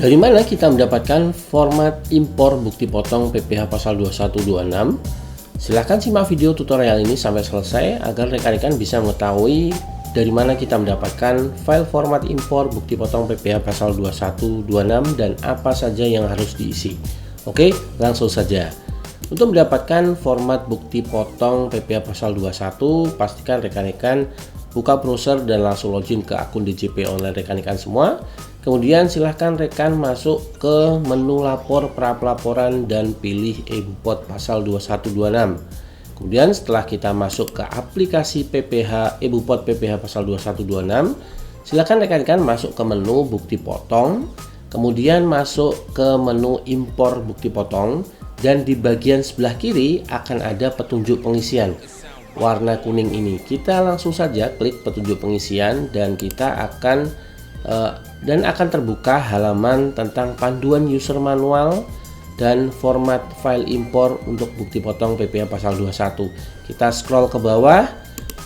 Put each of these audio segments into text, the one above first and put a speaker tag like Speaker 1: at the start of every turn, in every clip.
Speaker 1: Dari mana kita mendapatkan format impor bukti potong PPh pasal 2126? Silahkan simak video tutorial ini sampai selesai agar rekan-rekan bisa mengetahui dari mana kita mendapatkan file format impor bukti potong PPh pasal 2126 dan apa saja yang harus diisi. Oke, langsung saja. Untuk mendapatkan format bukti potong PPh pasal 21, pastikan rekan-rekan buka browser dan langsung login ke akun DJP online rekan-rekan semua. Kemudian silahkan rekan masuk ke menu lapor pra-pelaporan dan pilih e-bupot pasal 2126. Kemudian setelah kita masuk ke aplikasi PPh e-bupot PPh pasal 2126, silahkan rekan-rekan masuk ke menu bukti potong, kemudian masuk ke menu impor bukti potong, dan di bagian sebelah kiri akan ada petunjuk pengisian warna kuning ini. Kita langsung saja klik petunjuk pengisian dan kita akan terbuka halaman tentang panduan user manual dan format file impor untuk bukti potong PPh pasal 21. Kita scroll ke bawah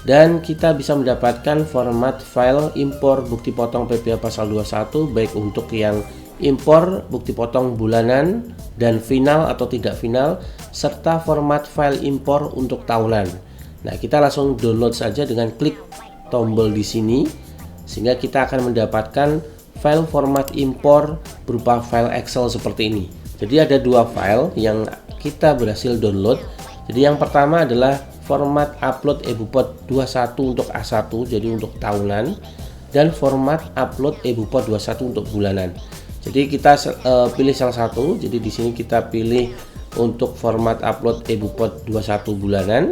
Speaker 1: dan kita bisa mendapatkan format file impor bukti potong PPh pasal 21 baik untuk yang impor bukti potong bulanan dan final atau tidak final, serta format file impor untuk tahunan. Nah, kita langsung download saja dengan klik tombol di sini, sehingga kita akan mendapatkan file format impor berupa file Excel seperti ini. Jadi ada dua file yang kita berhasil download. Jadi yang pertama adalah format upload e-bupot 21 untuk A1, jadi untuk tahunan, dan format upload e-bupot 21 untuk bulanan. Jadi kita pilih salah satu. Jadi di sini kita pilih untuk format upload e-bupot 21 bulanan.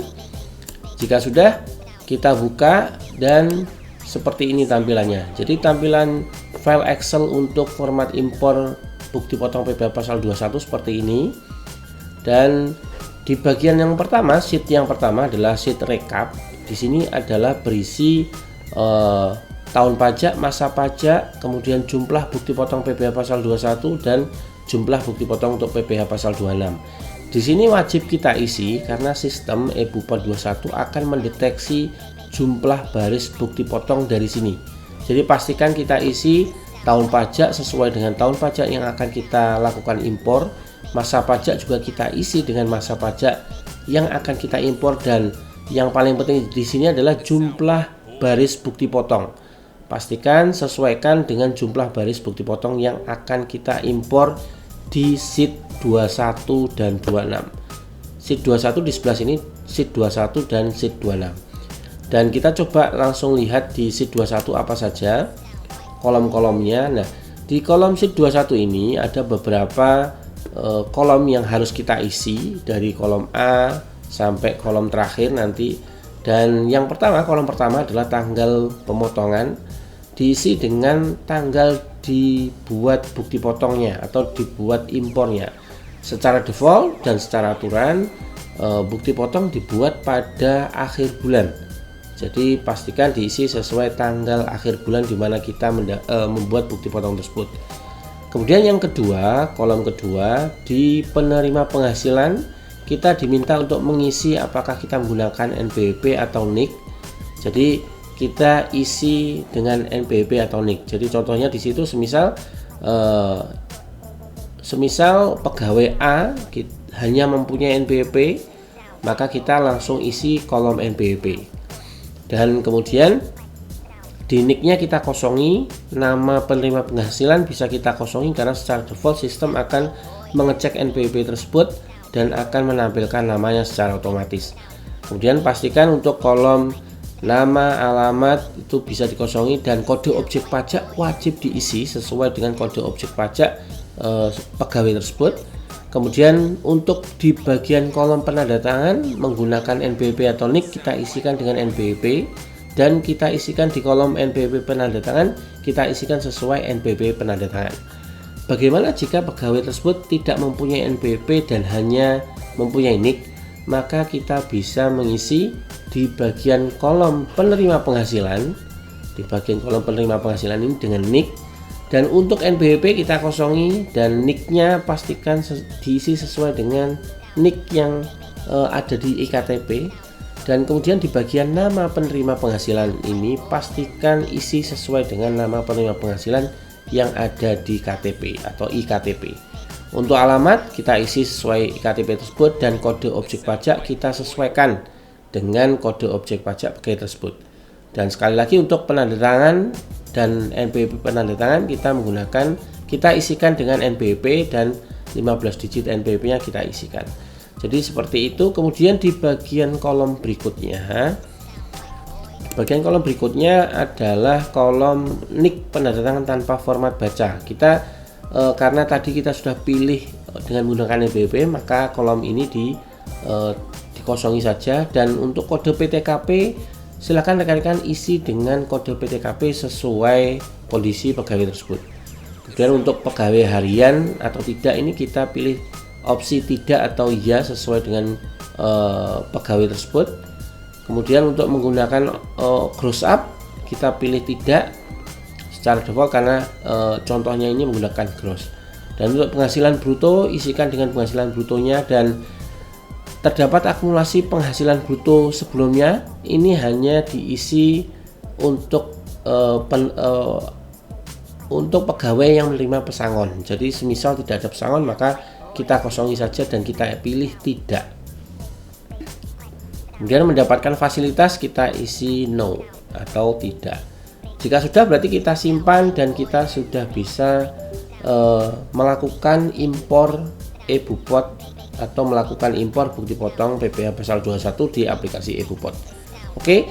Speaker 1: Jika sudah, kita buka dan seperti ini tampilannya. Jadi tampilan file Excel untuk format impor bukti potong PPh pasal 21 seperti ini. Dan di bagian yang pertama, sheet yang pertama adalah sheet recap. Di sini adalah berisi tahun pajak, masa pajak, kemudian jumlah bukti potong PPh pasal 21 dan jumlah bukti potong untuk PPh pasal 26. Di sini wajib kita isi karena sistem e-bupot 21 akan mendeteksi jumlah baris bukti potong dari sini. Jadi pastikan kita isi tahun pajak sesuai dengan tahun pajak yang akan kita lakukan impor. Masa pajak juga kita isi dengan masa pajak yang akan kita impor, dan yang paling penting di sini adalah jumlah baris bukti potong. Pastikan sesuaikan dengan jumlah baris bukti potong yang akan kita impor di sheet 21 dan 26. Sheet 21 di sebelah sini, sheet 21 dan sheet 26. Dan kita coba langsung lihat di sheet 21 apa saja kolom-kolomnya. Nah, di kolom sheet 21 ini ada beberapa kolom yang harus kita isi dari kolom A sampai kolom terakhir nanti. Dan yang pertama, kolom pertama adalah tanggal pemotongan, diisi dengan tanggal dibuat bukti potongnya atau dibuat impornya. Secara default dan secara aturan bukti potong dibuat pada akhir bulan. Jadi pastikan diisi sesuai tanggal akhir bulan di mana kita membuat bukti potong tersebut. Kemudian yang kedua, kolom kedua, di penerima penghasilan kita diminta untuk mengisi apakah kita menggunakan NPWP atau NIK. Jadi kita isi dengan NPWP atau NIK. Jadi contohnya di situ semisal pegawai A hanya mempunyai NPWP, maka kita langsung isi kolom NPWP. Dan kemudian di NIK-nya kita kosongi, nama penerima penghasilan bisa kita kosongi karena secara default sistem akan mengecek NPWP tersebut dan akan menampilkan namanya secara otomatis. Kemudian pastikan untuk kolom nama, alamat itu bisa dikosongi, dan kode objek pajak wajib diisi sesuai dengan kode objek pajak pegawai tersebut. Kemudian untuk di bagian kolom penandatangan menggunakan NPWP atau NIK kita isikan dengan NPWP, dan kita isikan di kolom NPWP penandatangan kita isikan sesuai NPWP penandatangan. Bagaimana jika pegawai tersebut tidak mempunyai NPWP dan hanya mempunyai NIK? Maka kita bisa mengisi di bagian kolom penerima penghasilan, di bagian kolom penerima penghasilan ini dengan NIK, dan untuk NPWP kita kosongi dan NIK-nya pastikan diisi sesuai dengan NIK yang ada di iktp. Dan kemudian di bagian nama penerima penghasilan ini pastikan isi sesuai dengan nama penerima penghasilan yang ada di KTP atau iKTP. Untuk alamat kita isi sesuai iKTP tersebut, dan kode objek pajak kita sesuaikan dengan kode objek pajak pegawai tersebut. Dan sekali lagi untuk penandatangan dan NPWP penandatangan kita isikan dengan NPWP dan 15 digit NPWP-nya kita isikan. Jadi seperti itu. Kemudian di bagian kolom berikutnya adalah kolom NIK penandatangan tanpa format baca. Karena tadi kita sudah pilih dengan menggunakan NPWP, maka kolom ini dikosongi saja. Dan untuk kode PTKP silakan rekan-rekan isi dengan kode PTKP sesuai kondisi pegawai tersebut. Kemudian untuk pegawai harian atau tidak, ini kita pilih opsi tidak atau ya sesuai dengan pegawai tersebut. Kemudian untuk menggunakan gross up kita pilih tidak secara default karena contohnya ini menggunakan gross. Dan untuk penghasilan bruto isikan dengan penghasilan brutonya, dan terdapat akumulasi penghasilan bruto sebelumnya, ini hanya diisi untuk pegawai yang menerima pesangon. Jadi semisal tidak ada pesangon maka kita kosongi saja dan kita pilih tidak. Kemudian mendapatkan fasilitas kita isi no atau tidak. Jika sudah berarti kita simpan dan kita sudah bisa melakukan impor eBupot atau melakukan impor bukti potong PPh pasal 21 di aplikasi eBupot. Oke,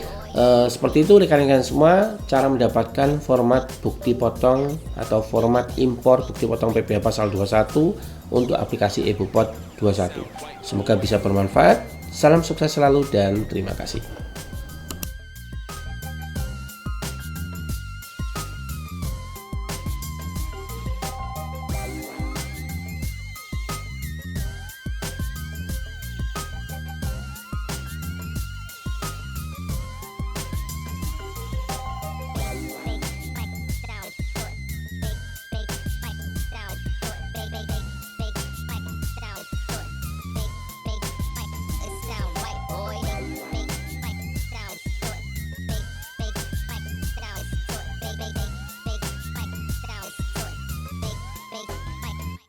Speaker 1: seperti itu rekan-rekan semua cara mendapatkan format bukti potong atau format impor bukti potong PPh pasal 21 untuk aplikasi eBupot 21. Semoga bisa bermanfaat. Salam sukses selalu dan terima kasih.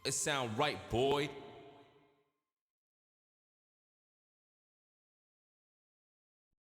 Speaker 2: It sound right, boy.